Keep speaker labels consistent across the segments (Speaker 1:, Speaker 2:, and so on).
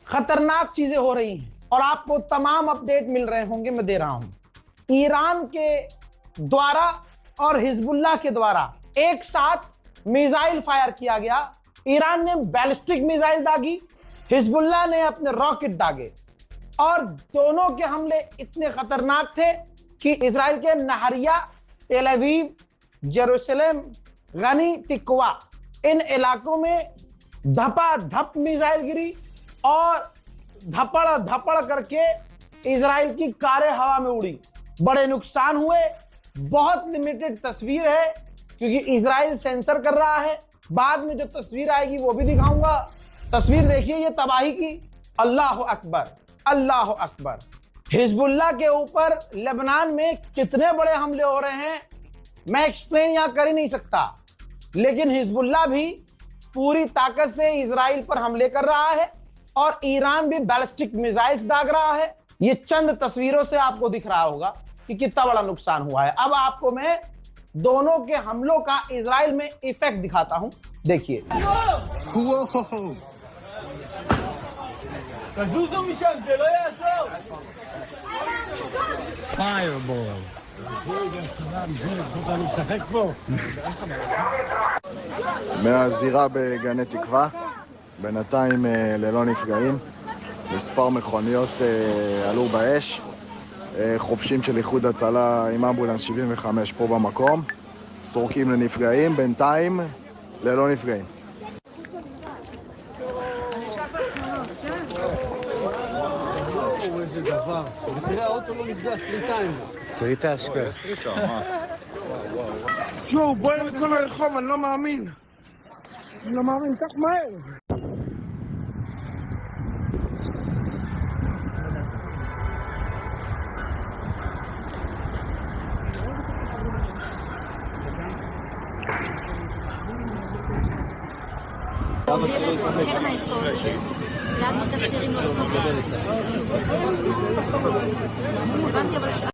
Speaker 1: खतरनाक चीजें हो रही हैं और आपको तमाम अपडेट मिल रहे होंगे, मैं दे रहा हूं। ईरान के द्वारा और हिजबुल्लाह के द्वारा एक साथ मिसाइल फायर किया गया। ईरान ने बैलिस्टिक मिसाइल दागी, हिजबुल्लाह ने अपने रॉकेट दागे और दोनों के हमले इतने खतरनाक थे कि इजराइल के नहरिया, टेल अवीव, जेरूसलम, गनी, तिकवा इन इलाकों में धपाधप मिसाइल गिरी और धपड़ धपड़ करके इजराइल की कारें हवा में उड़ी। बड़े नुकसान हुए। बहुत लिमिटेड तस्वीर है क्योंकि इजराइल सेंसर कर रहा है। बाद में जो तस्वीर आएगी वो भी दिखाऊंगा। तस्वीर देखिए ये तबाही की। अल्लाह अकबर, अल्लाह अकबर। हिजबुल्लाह के ऊपर लेबनान में कितने बड़े हमले हो रहे हैं मैं एक्सप्लेन यहां कर ही नहीं सकता, लेकिन हिजबुल्लाह भी पूरी ताकत से इजराइल पर हमले कर रहा है और ईरान भी बैलिस्टिक मिसाइल्स दाग रहा है। ये चंद तस्वीरों से आपको दिख रहा होगा कि कितना बड़ा नुकसान हुआ है। अब आपको मैं दोनों के हमलों का इजराइल में इफेक्ट दिखाता हूं, देखिए।
Speaker 2: מהזירה בגני תקווה, בינתיים ללא נפגעים. מספר מכוניות עלו באש. חובשים של איחוד הצלה עם אמבולנס 75 פה במקום. סורקים לנפגעים, בינתיים ללא נפגעים.
Speaker 3: תראה, האוטו לא נפגע,
Speaker 4: שריטה השקעה.
Speaker 5: יואו, בוער את כל הרחוב, אני לא מאמין. אני לא מאמין, כך מהר.
Speaker 6: קרן היסוד, לאן מתקצרים לו הזמנתי אבל שעה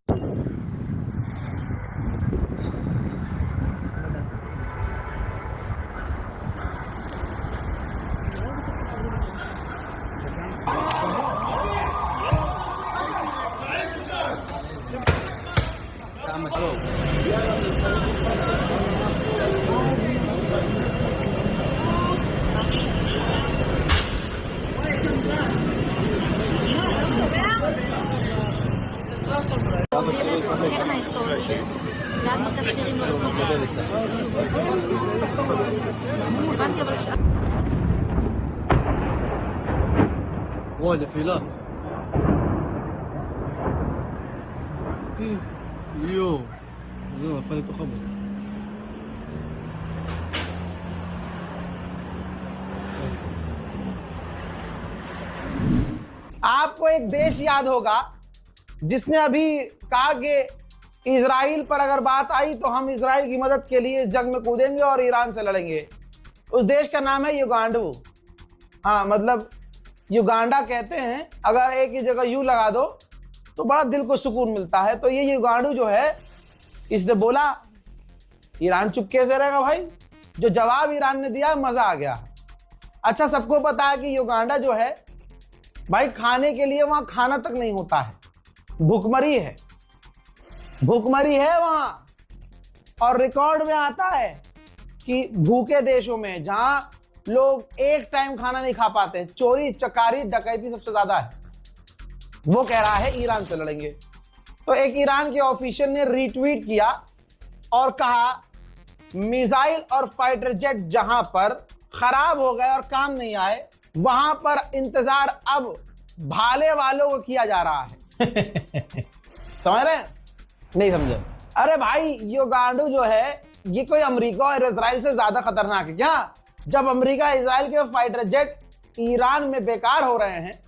Speaker 6: קרן היסוד, לאן מתקצרים לו הזמנתי אבל שעה
Speaker 3: וואי, נפילה. יואו, זהו, נפל לתוך הבית.
Speaker 1: आपको एक देश याद होगा जिसने अभी कहा कि इजराइल पर अगर बात आई तो हम इजराइल की मदद के लिए जंग में कूदेंगे और ईरान से लड़ेंगे। उस देश का नाम है युगांडा। हाँ, मतलब युगांडा कहते हैं। अगर एक ही जगह यू लगा दो तो बड़ा दिल को सुकून मिलता है। तो ये युगांडा जो है, इसने बोला ईरान चुप कैसे रहेगा भाई। जो जवाब ईरान ने दिया मजा आ गया। अच्छा, सबको पता है कि युगांडा जो है भाई, खाने के लिए वहां खाना तक नहीं होता है, भूखमरी है, भूखमरी है वहां। और रिकॉर्ड में आता है कि भूखे देशों में जहां लोग एक टाइम खाना नहीं खा पाते, चोरी चकारी डकैती सबसे ज्यादा है। वो कह रहा है ईरान से लड़ेंगे। तो एक ईरान के ऑफिशियल ने रीट्वीट किया और कहा मिसाइल और फाइटर जेट जहां पर खराब हो गए और काम नहीं आए, वहां पर इंतजार अब भाले वालों को किया जा रहा है। समझ रहे हैं? नहीं समझे? अरे भाई, युगांडा जो है ये कोई अमेरिका और इजराइल से ज्यादा खतरनाक है क्या? जब अमेरिका इजराइल के फाइटर जेट ईरान में बेकार हो रहे हैं,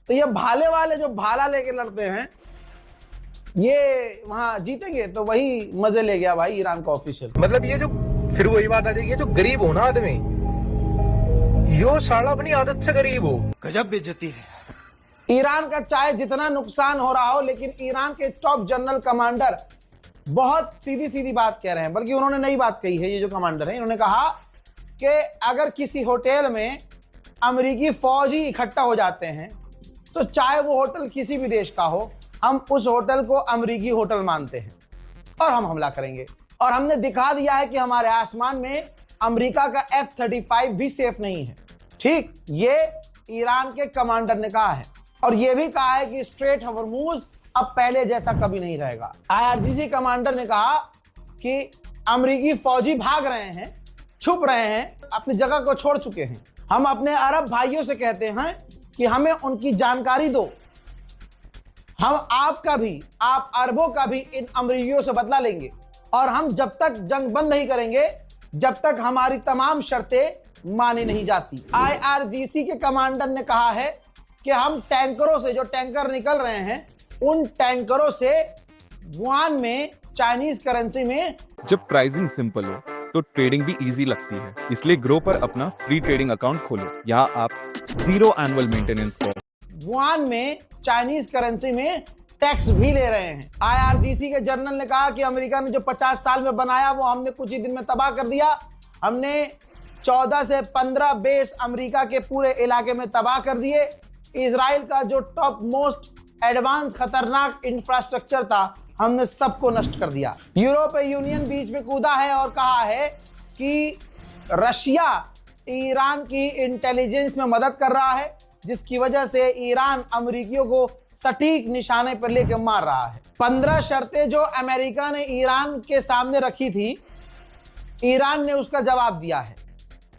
Speaker 1: तो ये भाले वाले जो भाला लेके लड़ते हैं ये वहां जीतेंगे। तो वही मजे ले गया भाई ईरान का ऑफिशियल।
Speaker 4: मतलब ये जो फिर वही बात आ जाएगी, ये जो गरीब हो ना आदमी, यो साला अपनी आदत से गरीब हो। गजब बेइज्जती है।
Speaker 1: ईरान का चाहे जितना नुकसान हो रहा हो, लेकिन ईरान के टॉप जनरल कमांडर बहुत सीधी सीधी बात कह रहे हैं। बल्कि उन्होंने नई बात कही है। ये जो कमांडर है, इन्होंने कहा कि अगर किसी होटल में अमेरिकी फौज ही इकट्ठा हो जाते हैं तो चाहे वो होटल किसी भी देश का हो, हम उस होटल को अमेरिकी होटल मानते हैं और हम हमला करेंगे। और हमने दिखा दिया है कि हमारे आसमान में अमेरिका का F-35 भी सेफ नहीं है। ठीक, ये ईरान के कमांडर ने कहा है और यह भी कहा है कि स्ट्रेट ऑफ हॉर्मुज अब पहले जैसा कभी नहीं रहेगा। IRGC कमांडर ने कहा कि अमेरिकी फौजी भाग रहे हैं, छुप रहे हैं, अपनी जगह को छोड़ चुके हैं। हम अपने अरब भाइयों से कहते हैं कि हमें उनकी जानकारी दो, हम आपका भी, आप अरबों का भी इन अमेरिकियों से बदला लेंगे और हम जब तक जंग बंद नहीं करेंगे जब तक हमारी तमाम शर्तें मानी नहीं जाती। IRGC के कमांडर ने कहा है कि हम टैंकरों से, जो टैंकर निकल रहे हैं, उन टैंकरों से वुहान में चाइनीज करेंसी में।
Speaker 7: जब प्राइसिंग सिंपल हो तो ट्रेडिंग भी इजी लगती है, इसलिए ग्रो पर अपना फ्री ट्रेडिंग अकाउंट खोलो। यहाँ आप 0 एनुअल मेंटेनेंस कॉस्ट,
Speaker 1: वुहान में चाइनीज करेंसी में टैक्स भी ले रहे हैं। IRGC के जनरल ने कहा कि अमेरिका ने जो 50 साल में बनाया वो हमने कुछ ही दिन में तबाह कर दिया। हमने 14 से 15 बेस अमेरिका के पूरे इलाके में तबाह कर दिए। इजराइल का जो टॉप मोस्ट एडवांस खतरनाक इंफ्रास्ट्रक्चर था हमने सबको नष्ट कर दिया। यूरोपीय यूनियन बीच में कूदा है और कहा है कि रशिया ईरान की इंटेलिजेंस में मदद कर रहा है, जिसकी वजह से ईरान अमेरिकियों को सटीक निशाने पर लेकर मार रहा है। 15 शर्तें जो अमेरिका ने ईरान के सामने रखी थी, ईरान ने उसका जवाब दिया है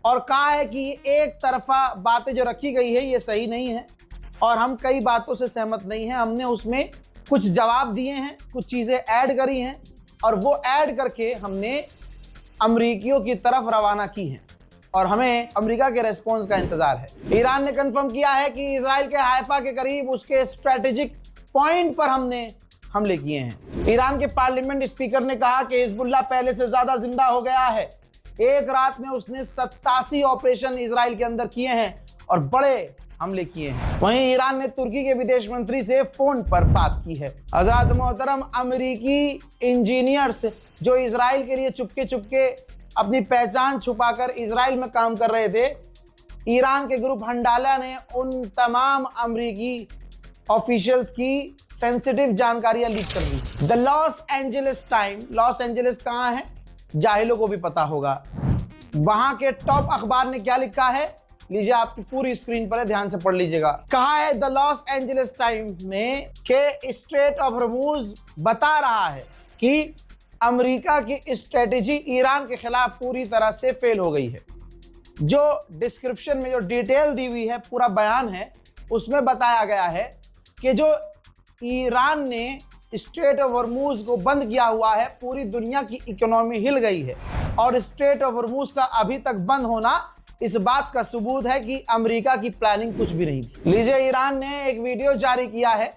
Speaker 1: और कहा है कि एक तरफा बातें जो रखी गई है ये सही नहीं है और हम कई बातों से सहमत नहीं हैं। हमने उसमें कुछ जवाब दिए हैं, कुछ चीज़ें ऐड करी हैं और वो ऐड करके हमने अमेरिकियों की तरफ रवाना की हैं और हमें अमेरिका के रेस्पॉन्स का इंतजार है। ईरान ने कंफर्म किया है कि इजराइल के हाइफा के करीब उसके स्ट्रेटेजिक पॉइंट पर हमने हमले किए हैं। ईरान के पार्लियामेंट स्पीकर ने कहा कि हिजबुल्लाह पहले से ज्यादा जिंदा हो गया है। एक रात में उसने 87 ऑपरेशन इजराइल के अंदर किए हैं और बड़े हमले किए हैं। वहीं ईरान ने तुर्की के विदेश मंत्री से फोन पर बात की है। हजरत मोहतरम, अमेरिकी इंजीनियर्स जो इजराइल के लिए चुपके चुपके अपनी पहचान छुपाकर इजराइल में काम कर रहे थे, ईरान के ग्रुप हंडाला ने उन तमाम अमेरिकी ऑफिशियल्स की सेंसिटिव जानकारियां लीक कर दी। The Los Angeles Times, Los Angeles कहां है जाहिलों को भी पता होगा, वहां के टॉप अखबार ने क्या लिखा है, लीजिए आपकी पूरी स्क्रीन पर है, ध्यान से पढ़ लीजिएगा। कहा है द लॉस एंजलिस टाइम में के स्ट्रेट ऑफ हॉर्मुज बता रहा है कि अमेरिका की स्ट्रेटेजी ईरान के खिलाफ पूरी तरह से फेल हो गई है। जो डिस्क्रिप्शन में जो डिटेल दी हुई है, पूरा बयान है, उसमें बताया गया है कि जो ईरान ने स्ट्रेट ऑफ हॉर्मुज को बंद किया हुआ है, पूरी दुनिया की इकोनॉमी हिल गई है और स्ट्रेट ऑफ हॉर्मुज का अभी तक बंद होना इस बात का सबूत है कि अमेरिका की प्लानिंग कुछ भी नहीं थी। लीजिए, ईरान ने एक वीडियो जारी किया है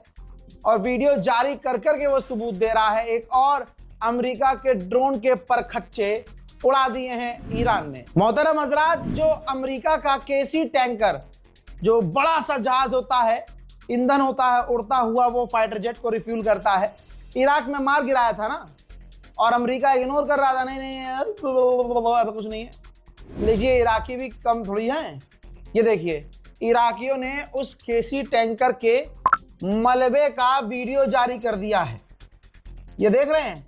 Speaker 1: और वीडियो जारी कर करके वो सबूत दे रहा है। एक और अमेरिका के ड्रोन के परखच्चे उड़ा दिए हैं ईरान ने। मोहतरम हजरात, जो अमेरिका का KC टैंकर, जो बड़ा सा जहाज होता है, ईंधन होता है उड़ता हुआ, वो फाइटर जेट को रिफ्यूल करता है, इराक में मार गिराया था ना, और अमेरिका इग्नोर कर रहा था, नहीं नहीं यार ऐसा कुछ नहीं है। लीजिए, इराकी भी कम थोड़ी हैं। ये देखिए, इराकियों ने उस KC टैंकर के मलबे का वीडियो जारी कर दिया है। ये देख रहे हैं,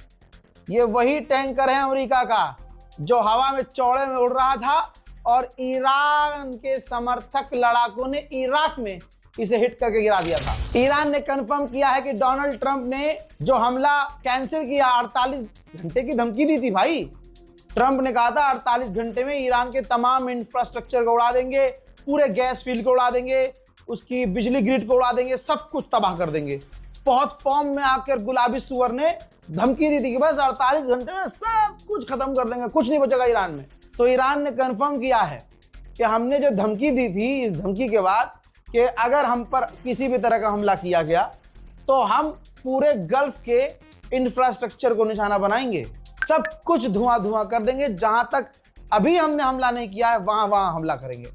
Speaker 1: ये वही टैंकर है अमेरिका का जो हवा में चौड़े में उड़ रहा था और ईरान के समर्थक लड़ाकों ने इराक में इसे हिट करके गिरा दिया था। ईरान ने कंफर्म किया है कि डोनाल्ड ट्रंप ने जो हमला कैंसिल किया, 48 घंटे की धमकी दी थी भाई। ट्रंप ने कहा था 48 घंटे में ईरान के तमाम इंफ्रास्ट्रक्चर को उड़ा देंगे, पूरे गैस फील्ड को उड़ा देंगे, उसकी बिजली ग्रिड को उड़ा देंगे, सब कुछ तबाह कर देंगे। बहुत फॉर्म में आकर गुलाबी सुअर ने धमकी दी थी कि बस 48 घंटे में सब कुछ खत्म कर देंगे, कुछ नहीं बचेगा ईरान में। तो ईरान ने कंफर्म किया है कि हमने जो धमकी दी थी, इस धमकी के बाद कि अगर हम पर किसी भी तरह का हमला किया गया तो हम पूरे गल्फ के इंफ्रास्ट्रक्चर को निशाना बनाएंगे, सब कुछ धुआं धुआं कर देंगे। जहां तक अभी हमने हमला नहीं किया है वहां हमला करेंगे।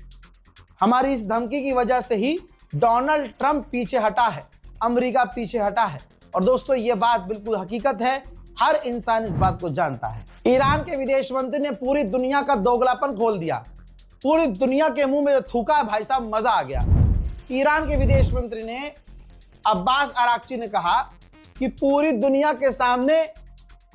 Speaker 1: हमारी इस धमकी की वजह से ही डोनाल्ड ट्रंप पीछे हटा है, अमेरिका पीछे हटा है। और दोस्तों, ये बात बिल्कुल हकीकत है, हर इंसान इस बात को जानता है। ईरान के विदेश मंत्री ने पूरी दुनिया का दोगलापन खोल दिया। पूरी दुनिया के मुंह में जो थूका भाई साहब, मजा आ गया। ईरान के विदेश मंत्री ने अब्बास अराक्ची ने कहा कि पूरी दुनिया के सामने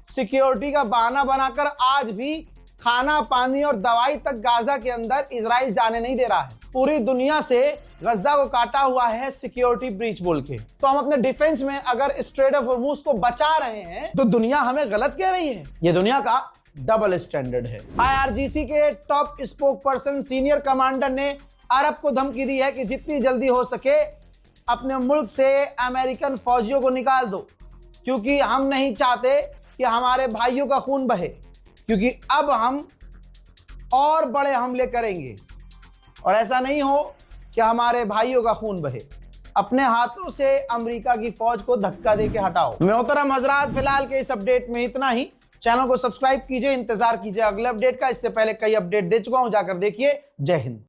Speaker 1: सिक्योरिटी का बहाना बनाकर आज भी खाना, पानी और दवाई तक गाजा के अंदर इजराइल जाने नहीं दे रहा है। पूरी दुनिया से गजा को काटा हुआ है सिक्योरिटी ब्रीच बोल के। तो हम अपने डिफेंस में अगर स्ट्रेट ऑफ हॉर्मुज को बचा रहे हैं तो दुनिया हमें गलत कह रही है। ये दुनिया का डबल स्टैंडर्ड है। IRGC के top spoke person senior commander ने अरब को धमकी दी है कि जितनी जल्दी हो सके अपने मुल्क से अमेरिकन फौजियों को निकाल दो, क्योंकि हम नहीं चाहते कि हमारे भाइयों का खून बहे, क्योंकि अब हम और बड़े हमले करेंगे और ऐसा नहीं हो कि हमारे भाइयों का खून बहे। अपने हाथों से अमेरिका की फौज को धक्का देके हटाओ। मोहतरम हजरात, फिलहाल के इस अपडेट में इतना ही। चैनल को सब्सक्राइब कीजिए, इंतजार कीजिए अगले अपडेट का। इससे पहले कई अपडेट दे चुका हूं, जाकर देखिए। जय हिंद।